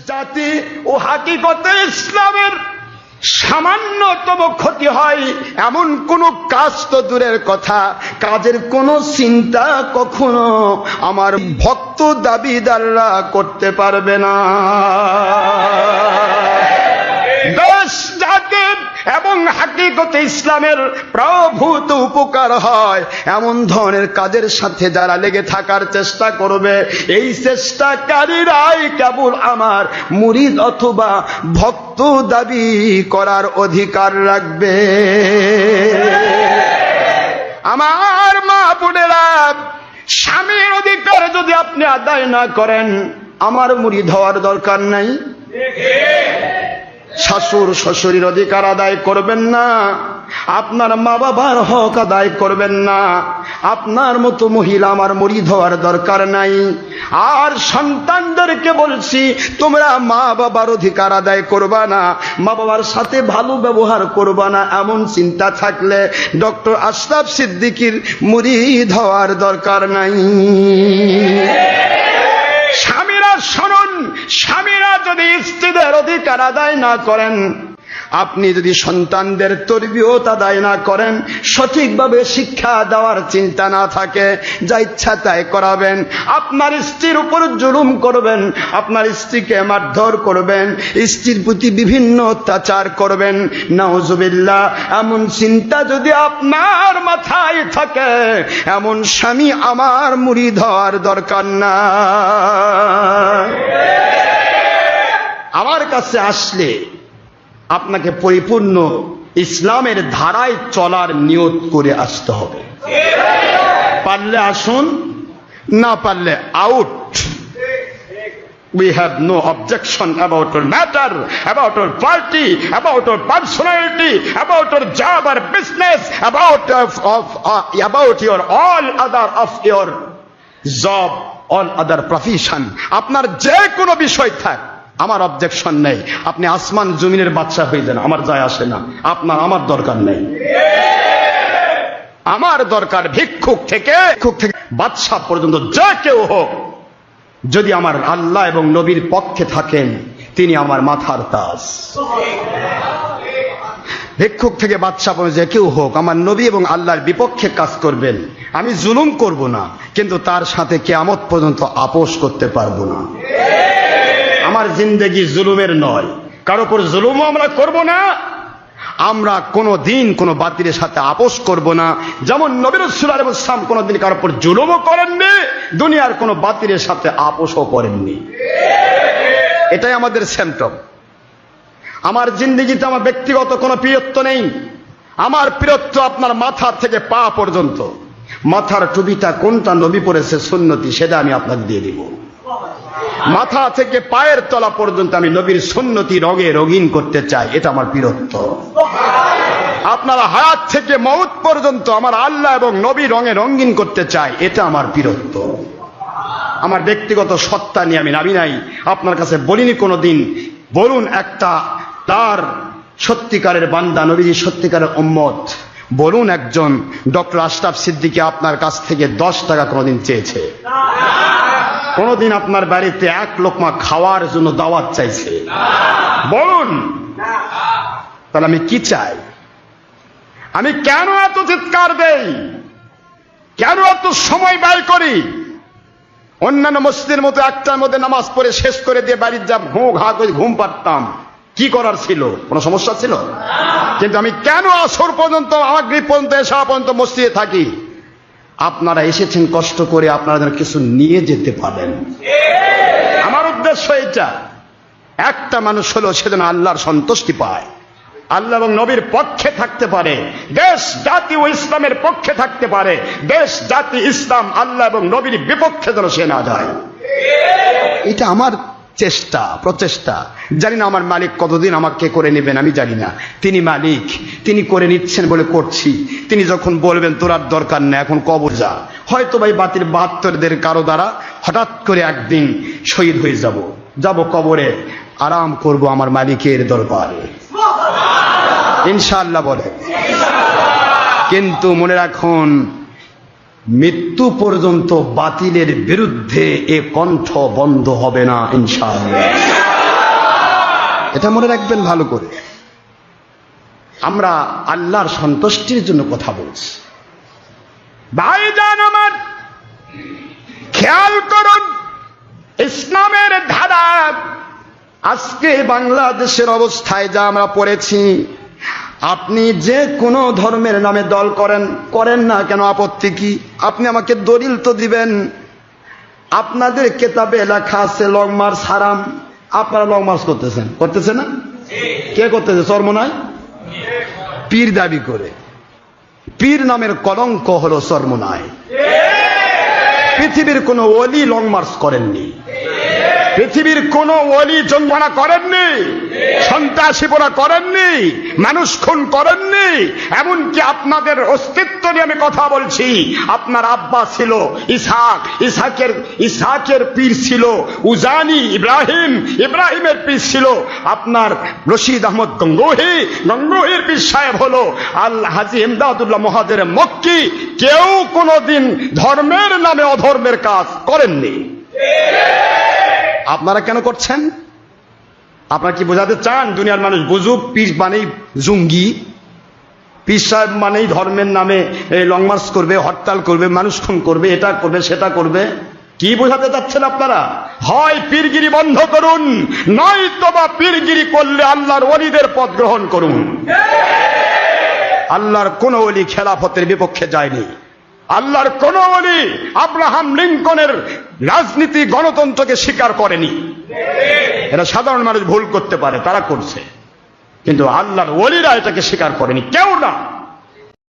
জাতি ও হাকিকতে ইসলামের সামান্যতম ক্ষতি হয় এমন কোন কাজ তো দূরের কথা, কাজের কোন চিন্তা কখনো আমার ভক্ত দাবিদাররা করতে পারবে না। দেশ জাতির এবং হাকিকতে ইসলামের প্রভূত উপকার হয় এমন ধরনের কাজের সাথে যারা লেগে থাকার চেষ্টা করবে, এই চেষ্টাকারীরাই কেবল আমার মুরিদ অথবা ভক্ত দাবি করার অধিকার রাখবে। আমার মা বোনেরা, স্বামীর অধিকার যদি আপনি আদায় না করেন, আমার মুরিদ হওয়ার দরকার নাই। শাশুড় শ্বশুরের অধিকার আদায় করবেন না, আপনার মা বাবার হক আদায় করবেন না, আপনার মতো মহিলা আমার মুরিদ হওয়ার দরকার নাই। আর সন্তানদেরকে বলছি, তোমরা মা বাবার অধিকার আদায় করবা না, মা বাবার সাথে ভালো ব্যবহার করবা না, এমন চিন্তা থাকলে ডক্টর আশরাফ সিদ্দিকীর মুরিদ হওয়ার দরকার নাই। স্বামীরা শুনুন, স্বামীরা যদি স্ত্রীদের অধিকার আদায় না করেন, আপনি যদি সন্তানদের তরবিয়ত আদায় না করেন, সঠিকভাবে শিক্ষা দেওয়ার চিন্তা না থাকে, যা ইচ্ছা তাই করাবেন, আপনার স্ত্রীর উপর জুলুম করবেন, আপনার স্ত্রীকে মারধর করবেন, স্ত্রীর প্রতি বিভিন্ন অত্যাচার করবেন, নাউজুবিল্লাহ, এমন চিন্তা যদি আপনার মাথায় থাকে, এমন স্বামী আমার মুরিদ হওয়ার দরকার না। আমার কাছে আসলে আপনাকে পরিপূর্ণ ইসলামের ধারায় চলার নিয়ত করে আসতে হবে। পারলে আসুন, না পারলে out. We have no objection about your matter, about your party, about your personality, about your job or business, about your all other of your job, all other profession. আপনার যে কোনো বিষয় থাক, আমার অবজেকশন নেই। আপনি আসমান জমিনের বাদশা হয়ে যান, আমার যায় আসে না। আমার দরকার নেই। আমার দরকার ভিক্ষুক থেকে বাদশা পর্যন্ত যে কেউ হোক, যদি আমার আল্লাহ এবং নবীর পক্ষে থাকেন, তিনি আমার মাথার তাজ। ভিক্ষুক থেকে বাদশা পর্যন্ত যে কেউ হোক, আমার নবী এবং আল্লাহর বিপক্ষে কাজ করবেন, আমি জুলুম করব না, কিন্তু তার সাথে কিয়ামত পর্যন্ত আপোষ করতে পারবো না। আমার জিন্দেগি জুলুমের নয়, কারো উপর জুলুমও আমরা করব না, আমরা কোনো দিন কোনো বাতিলের সাথে আপোষ করব না। যেমন নবী রাসূল সাল্লাল্লাহু আলাইহি ওয়াসাল্লাম কোনোদিন কারো উপর জুলুমও করেননি, দুনিয়ার কোনো বাতিলের সাথে আপোষও করেননি। এটাই আমাদের সিম্পটম। আমার জিন্দেগিতে আমার ব্যক্তিগত কোনো প্রিয়ত্ব নেই। আমার প্রিয়ত্ব আপনার মাথা থেকে পা পর্যন্ত। মাথার টুপিটা কোনটা নবী পড়েছে সুন্নতি, সেটা আমি আপনাকে দিয়ে দিব। মাথা থেকে পায়ের তলা পর্যন্ত আমি নবীর সুন্নতি রঙে রঙিন করতে চাই, এটা আমার বীরত্ব। আপনারা হায়াত থেকে মউত পর্যন্ত আমার আল্লাহ এবং নবী রঙে রঙিন করতে চাই, এটা আমার বীরত্ব। আমার ব্যক্তিগত সত্তা নিয়ে আমি নামি নাই, আপনার কাছে বলিনি কোনোদিন। বলুন একটা তার সত্যিকারের বান্দা, নবীজি সত্যিকারের উম্মত, বলুন একজন ডক্টর আশরাফ সিদ্দিকী আপনার কাছ থেকে 10 টাকা কোনোদিন চেয়েছে? কোনদিন আপনার বাড়িতে 1 লোকমা খাওয়ার জন্য দাওয়াত চাইছে? বলুন। তাহলে আমি কি চাই? আমি কেন এত চিৎকার দেই, কেন এত সময় ব্যয় করি? অন্যান্য মসজিদের মতো একটার মধ্যে নামাজ পড়ে শেষ করে দিয়ে বাড়ির যা ঘা করে ঘুম পাড়তাম, কি করার ছিল? কোনো সমস্যা ছিল? কিন্তু আমি কেন আসর পর্যন্ত, মাগরিব পর্যন্ত, এশা পর্যন্ত মসজিদে থাকি? আপনারা এসেছেন কষ্ট করে, আপনারা যেন কিছু নিয়ে যেতে পারেন। আমার উদ্দেশ্য এটা। একটা মানুষ হলো সে যেন আল্লাহর সন্তুষ্টি পায়, আল্লাহ এবং নবীর পক্ষে থাকতে পারে, দেশ জাতি ও ইসলামের পক্ষে থাকতে পারে। দেশ জাতি ইসলাম আল্লাহ এবং নবীর বিপক্ষে যেন সে না যায়। এটা আমার চেষ্টা, প্রচেষ্টা। জানি না আমার মালিক কতদিন আমাকে করে নেবেন, আমি জানি না। তিনি মালিক, তিনি করে নিচ্ছেন বলে করছি। তিনি যখন বলবেন তোর আর দরকার নেই, এখন কবর যা, হয়তো ভাই বাতিল 72দের কারো দ্বারা হঠাৎ করে একদিন শহীদ হয়ে যাব কবরে, আরাম করব আমার মালিকের দরবারে ইনশাআল্লাহ বলে। কিন্তু মনে রাখুন, মৃত্যু পর্যন্ত বাতিলের বিরুদ্ধে এ কণ্ঠ বন্ধ হবে না ইনশাআল্লাহ। এটা মনে রাখবেন ভালো করে। আমরা আল্লাহর সন্তুষ্টির জন্য কথা বলছি। ভাইজান আমার, খেয়াল করুন, ইসলামের ধারা আজকে বাংলাদেশের অবস্থায় যা আমরা পড়েছি, আপনি যে কোনো ধর্মের নামে দল করেন না কেন, আপত্তি কি? আপনি আমাকে দলিল তো দিবেন। আপনাদের কেতাবে লেখা আছে লং মার্চ হারাম, আপনারা লং মার্চ করতেছে না? কে করতেছে? চরমোনাই পীর দাবি করে। পীর নামের কলঙ্ক হলো চরমোনাই। পৃথিবীর কোন ওলি লং মার্চ করেননি, পৃথিবীর কোন ওলি জঙ্গনা করেননি, সন্ত্রাসীপনা করেননি, মানুষ খুন করেননি। এমনকি আপনাদের অস্তিত্ব নিয়ে আমি কথা বলছি। আপনার আব্বা ছিল ইসহাক, ইসহাকের পীর ছিল উজানি, ইব্রাহিমের পীর ছিল আপনার রশিদ আহমদ গঙ্গোহীর পীর সাহেব হলো আল হাজি ইমদাদুল্লাহ মুহাজির মক্কি। কেউ কোনোদিন ধর্মের নামে অধর্মের কাজ করেননি। আপনারা কেন করছেন? আপনারা কি বোঝাতে চান দুনিয়ার মানুষ বুঝুক পীর মানেই জঙ্গি, পীর সাহেব মানেই ধর্মের নামে লং মার্চ করবে, হরতাল করবে, মানুষ খুন করবে, এটা করবে, সেটা করবে? কি বোঝাতে চাচ্ছেন আপনারা? হয় পীরগিরি বন্ধ করুন, নয়তো বা পীরগিরি করলে আল্লাহর ওলিদের পথ গ্রহণ করুন। আল্লাহর কোন ওলি খেলাফতের বিপক্ষে যায়নি। আল্লাহর কোন ওলি আব্রাহাম লিঙ্কনের রাজনীতি গণতন্ত্রকে স্বীকার করেনি। এরা সাধারণ মানুষ ভুল করতে পারে, তারা করছে, কিন্তু আল্লাহর ওলিরা এটাকে স্বীকার করেনি, কেউ না।